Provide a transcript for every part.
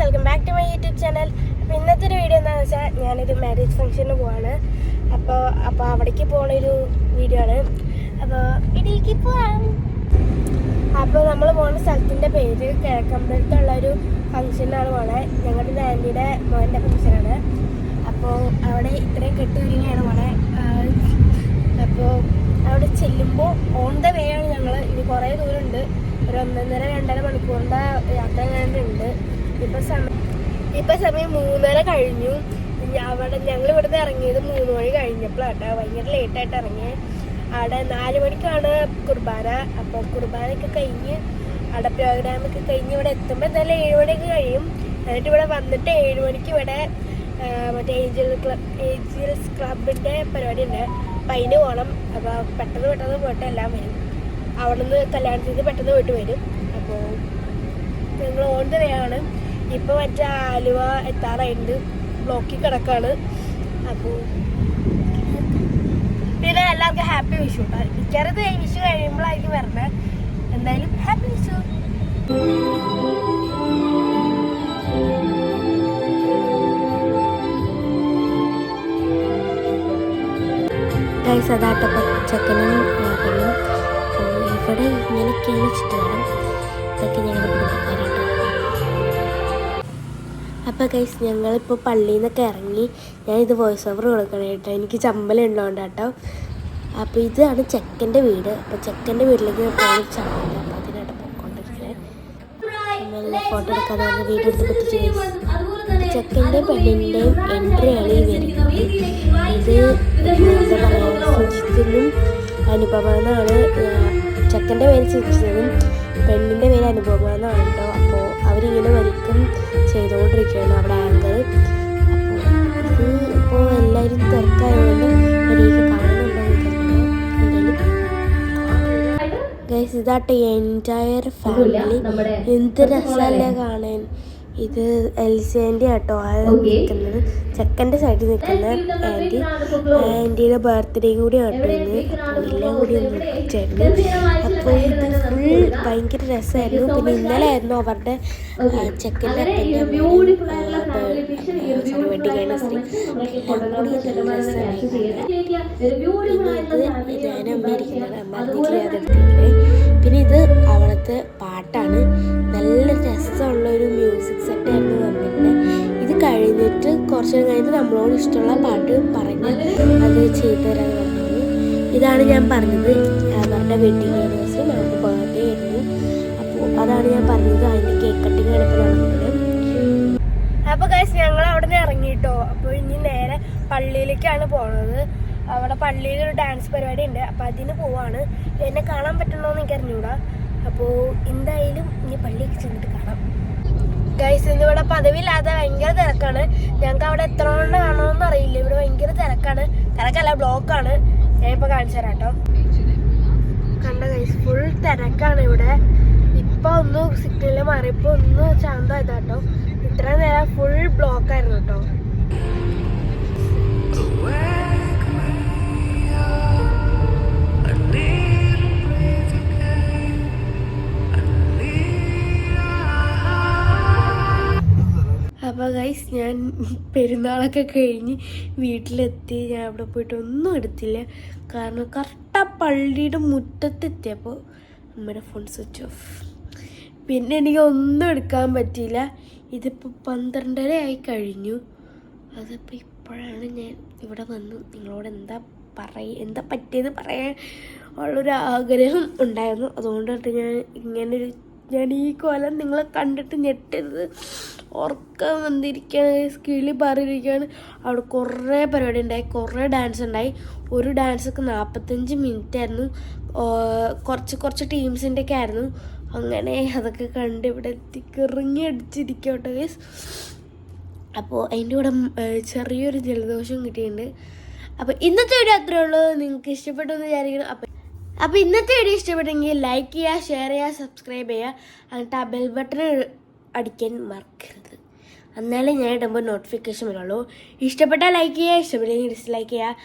Welcome back to my YouTube channel. അപ്പോൾ ഇന്നത്തെ ഒരു വീഡിയോ എന്താണെന്ന് വെച്ചാൽ ഞാനൊരു മാരേജ് ഫംഗ്ഷന് പോവാണ്. അപ്പോൾ അവിടേക്ക് പോകുന്നൊരു വീഡിയോ ആണ്. അപ്പോൾ വീട്ടിലേക്ക് പോവാം. അപ്പോൾ നമ്മൾ പോകുന്ന സ്ഥലത്തിൻ്റെ പേര് കിഴക്കമ്പലത്തുള്ളൊരു ഫംഗ്ഷനാണ് പോണേ. ഞങ്ങളുടെ ആൻറ്റിയുടെ മോൻ്റെ ഫംഗ്ഷനാണ്. അപ്പോൾ അവിടെ ഇത്രയും കെട്ടുകഴിഞ്ഞാണ് പോണേ. അപ്പോൾ അവിടെ ചെല്ലുമ്പോൾ ഓൺ ദ വേ ആണ് ഞങ്ങൾ. ഇനി കുറേ ദൂരമുണ്ട്, ഒരു 1.5-2.5 മണിക്കൂറിൻ്റെ യാത്ര ഉണ്ട്. ഇപ്പം സമയം 3:30 കഴിഞ്ഞു. ഞങ്ങൾ ഇവിടുന്ന് ഇറങ്ങിയത് 3 മണി കഴിഞ്ഞപ്പോഴാട്ടോ. ഭയങ്കര ലേറ്റായിട്ട് ഇറങ്ങിയത്. അവിടെ 4 മണിക്കാണ് കുർബാന. അപ്പോൾ കുർബാനയൊക്കെ കഴിഞ്ഞ് അവിടെ പ്രോഗ്രാമൊക്കെ കഴിഞ്ഞ് ഇവിടെ എത്തുമ്പോൾ എന്തായാലും 7 മണിയൊക്കെ കഴിയും. എന്നിട്ട് ഇവിടെ വന്നിട്ട് 7 മണിക്ക് ഇവിടെ മറ്റേ ഏഞ്ചൽസ് ക്ലബിൻ്റെ പരിപാടി ഉണ്ട്. അപ്പം അതിന് പോകണം. അപ്പോൾ പെട്ടെന്ന് പോയിട്ട് എല്ലാം വരും. അവിടെ നിന്ന് കല്യാണത്തിന് പെട്ടെന്ന് പോയിട്ട് വരും. അപ്പോൾ ഞങ്ങൾ ഓൺ ദ വേ ആണ്. ഇപ്പോൾ മറ്റേ ആലുവ എത്താറായിട്ടുണ്ട്. ബ്ലോക്കിൽ കിടക്കാണ്. അപ്പോൾ പിന്നെ എല്ലാവർക്കും ഹാപ്പി വിഷു കേട്ടോ. മിക്കവാറും വിഷു കഴിയുമ്പോഴായിരിക്കും വരണേ. എന്തായാലും ഹാപ്പി വിഷു. അതാട്ടപ്പം ചെക്കനും പെണ്ണും ഇവിടെ ഇങ്ങനെയൊക്കെയാണ് ചുറ്റുപാടും. ഇതൊക്കെ ഞങ്ങളുടെ കുടുംബക്കാരായിട്ട്. അപ്പോൾ ഗൈസ് ഞങ്ങളിപ്പോൾ പള്ളിയിൽ നിന്നൊക്കെ ഇറങ്ങി. ഞാനിത് വോയിസ് ഓവർ കൊടുക്കണം കേട്ടോ, എനിക്ക് ചമ്മലുള്ളതുകൊണ്ട് കേട്ടോ. അപ്പോൾ ഇതാണ് ചെക്കൻ്റെ വീട്. അപ്പോൾ ചെക്കൻ്റെ വീട്ടിലേക്ക് പോയി ചമ്മല. അപ്പോൾ അതിനായിട്ട് പോയിക്കൊണ്ടിരിക്കുന്നത്. ഫോട്ടോ എടുക്കാതെ വന്ന് വീഡിയോ എടുത്ത് പറ്റിച്ച് ഗൈസ്. ചെക്കൻ്റെയും പെണ്ണിൻ്റെയും എൻട്രിയാണ് ഈ വരുന്നത്. ഇത് എന്താ പറയുക, സുജിത്തിനും അനുപമ എന്നാണ്. ചെക്കൻ്റെ പേര് സുജിത്തിനും പെണ്ണിൻ്റെ പേര് അനുപമ എന്നാണ് കേട്ടോ. അപ്പോൾ അവരിങ്ങനെ വരിക്കും ചെയ്തുകൊണ്ടിരിക്കുകയാണ് അവിടെ ആങ്കർ. അപ്പോൾ ഇത് ഇപ്പോൾ എല്ലാവരും തിരക്കായതുകൊണ്ട് എനിക്ക് കാണുന്നുണ്ടോ എന്തായാലും ഗൈസ്. ഇതാട്ടെ entire family. എന്ത് രസമല്ലേ കാണാൻ. ഇത് എൽസേൻ്റെ കേട്ടോ നിൽക്കുന്നത്. ചെക്കൻ്റെ സൈഡിൽ നിൽക്കുന്ന ആൻറ്റിയുടെ ബർത്ത്ഡേ കൂടി കേട്ടോ ഇന്ന്. അപ്പോൾ എല്ലാം കൂടി ഒന്ന് ചേർന്ന്. അപ്പോൾ ഇത് ഫുൾ ഭയങ്കര രസമായിരുന്നു. പിന്നെ ഇന്നലെ ആയിരുന്നു അവരുടെ ചെക്കൻ്റെ അപ്പൻ്റെ വെഡിങ് ആനിവേഴ്സറി. എല്ലാം കൂടി നല്ല രസമായിരുന്നു. പിന്നെ ഇത് ഞാൻ അമ്മ ഇരിക്കുന്നത്, അമ്മ അറിഞ്ഞിട്ടില്ലാതെടുത്തിരിക്കുന്നത്. പിന്നെ ഇത് അവിടുത്തെ പാട്ടാണ്. നല്ല രസമുള്ളൊരു മ്യൂസിക് സെറ്റായിരുന്നു വന്നിട്ട്. ഇത് കഴിഞ്ഞിട്ട് കുറച്ച് കഴിഞ്ഞിട്ട് നമ്മളോട് ഇഷ്ടമുള്ള പാട്ട് പറഞ്ഞ് അത് ചെയ്തു തരാൻ പറഞ്ഞത്. ഇതാണ് ഞാൻ പറഞ്ഞത് അവരുടെ വെഡിങ് ആനിവേഴ്സറി, നമുക്ക് ബർത്ത്ഡേ ആയിരുന്നു. അപ്പോൾ അതാണ് ഞാൻ പറഞ്ഞത്. അതിൻ്റെ കേക്ക് കട്ടിങ് എടുത്ത് നടന്നത്. അപ്പോൾ ഗൈസ് ഞങ്ങൾ അവിടെ നിന്ന് ഇറങ്ങിയിട്ടോ. അപ്പോൾ ഇനി നേരെ പള്ളിയിലേക്കാണ് പോകുന്നത്. അവിടെ പള്ളിയിൽ ഒരു ഡാൻസ് പരിപാടി ഉണ്ട്. അപ്പോൾ അതിന് പോവാണ്. എന്നെ കാണാൻ പറ്റണമെന്ന് എനിക്ക് അറിഞ്ഞൂടാ. അപ്പോൾ എന്തായാലും ഇനി പള്ളിയൊക്കെ ചെന്നിട്ട് കാണാം. ഗൈസ് ഇന്നിവിടെ പതിവില്ലാതെ ഭയങ്കര തിരക്കാണ്. ഞങ്ങൾക്ക് അവിടെ എത്ര കൊണ്ട് കാണണമെന്ന് അറിയില്ല. ഇവിടെ ഭയങ്കര തിരക്കാണ്. തിരക്കല്ല, ബ്ലോക്കാണ്. ഞാനിപ്പോൾ കാണിച്ചു തരാം കേട്ടോ. കണ്ട ഗൈസ്, ഫുൾ തിരക്കാണ് ഇവിടെ. ഇപ്പം ഒന്ന് സിഗ്നൽ മാറിയപ്പോൾ ഒന്ന് ശാന്തമായതാട്ടോ. ഇത്ര നേരം ഫുൾ ബ്ലോക്കായിരുന്നു കേട്ടോ. അപ്പോൾ ഗൈസ് ഞാൻ പെരുന്നാളൊക്കെ കഴിഞ്ഞ് വീട്ടിലെത്തി. ഞാൻ അവിടെ പോയിട്ട് ഒന്നും എടുത്തില്ല. കാരണം കറക്റ്റ് ആ പള്ളിയുടെ മുറ്റത്തെത്തിയപ്പോൾ നമ്മുടെ ഫോൺ സ്വിച്ച് ഓഫ്. പിന്നെ എനിക്ക് ഒന്നും എടുക്കാൻ പറ്റിയില്ല. ഇതിപ്പോൾ 12:30 ആയി കഴിഞ്ഞു. അതിപ്പോൾ ഇപ്പോഴാണ് ഞാൻ ഇവിടെ വന്ന് നിങ്ങളോട് എന്താ പറ്റിയത് പറയാൻ ഉള്ളൊരു ആഗ്രഹം ഉണ്ടായിരുന്നു. അതുകൊണ്ടിട്ട് ഞാൻ ഈ കൊലം നിങ്ങളെ കണ്ടിട്ട് ഞെട്ടരുത്. ഉറക്കം വന്നിരിക്കുകയാണ്, കിളി പാറിയിരിക്കുകയാണ്. അവിടെ കുറേ പരിപാടി ഉണ്ടായി, കുറേ ഡാൻസ് ഉണ്ടായി. ഒരു ഡാൻസൊക്കെ 45 മിനിറ്റ് ആയിരുന്നു. കുറച്ച് ടീംസിൻ്റെ ഒക്കെ ആയിരുന്നു. അങ്ങനെ അതൊക്കെ കണ്ട് ഇവിടെ എത്തി കിറങ്ങി അടിച്ചിരിക്കട്ടെ ഗൈസ്. അപ്പോൾ അതിൻ്റെ കൂടെ ചെറിയൊരു ജലദോഷം കിട്ടിയിട്ടുണ്ട്. അപ്പോൾ ഇന്നത്തെ വീഡിയോ അത്രേ ഉള്ളൂ. നിങ്ങൾക്ക് ഇഷ്ടപ്പെട്ടു എന്ന് വിചാരിക്കണം. അപ്പോൾ ഇന്നത്തെ വീഡിയോ ഇഷ്ടപ്പെട്ടെങ്കിൽ ലൈക്ക് ചെയ്യുക, ഷെയർ ചെയ്യുക, സബ്സ്ക്രൈബ് ചെയ്യുക. എന്നിട്ട് ആ ബെൽ ബട്ടൺ അടിക്കാൻ മറക്കരുത്. എന്നാലേ ഞാൻ ഇടുമ്പോൾ നോട്ടിഫിക്കേഷൻ വരുള്ളൂ. ഇഷ്ടപ്പെട്ടാൽ ലൈക്ക് ചെയ്യുക, ഇഷ്ടപ്പെട്ടില്ലെങ്കിൽ ഡിസ്ലൈക്ക് ചെയ്യുക.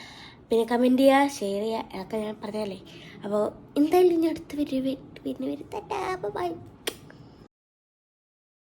പിന്നെ കമൻറ്റ് ചെയ്യുക, ഷെയർ ചെയ്യുക. അതൊക്കെ ഞാൻ പറഞ്ഞല്ലേ. അപ്പോൾ എന്തായാലും ഇനി അടുത്ത വീഡിയോ പിന്നെ വരും. ബൈ.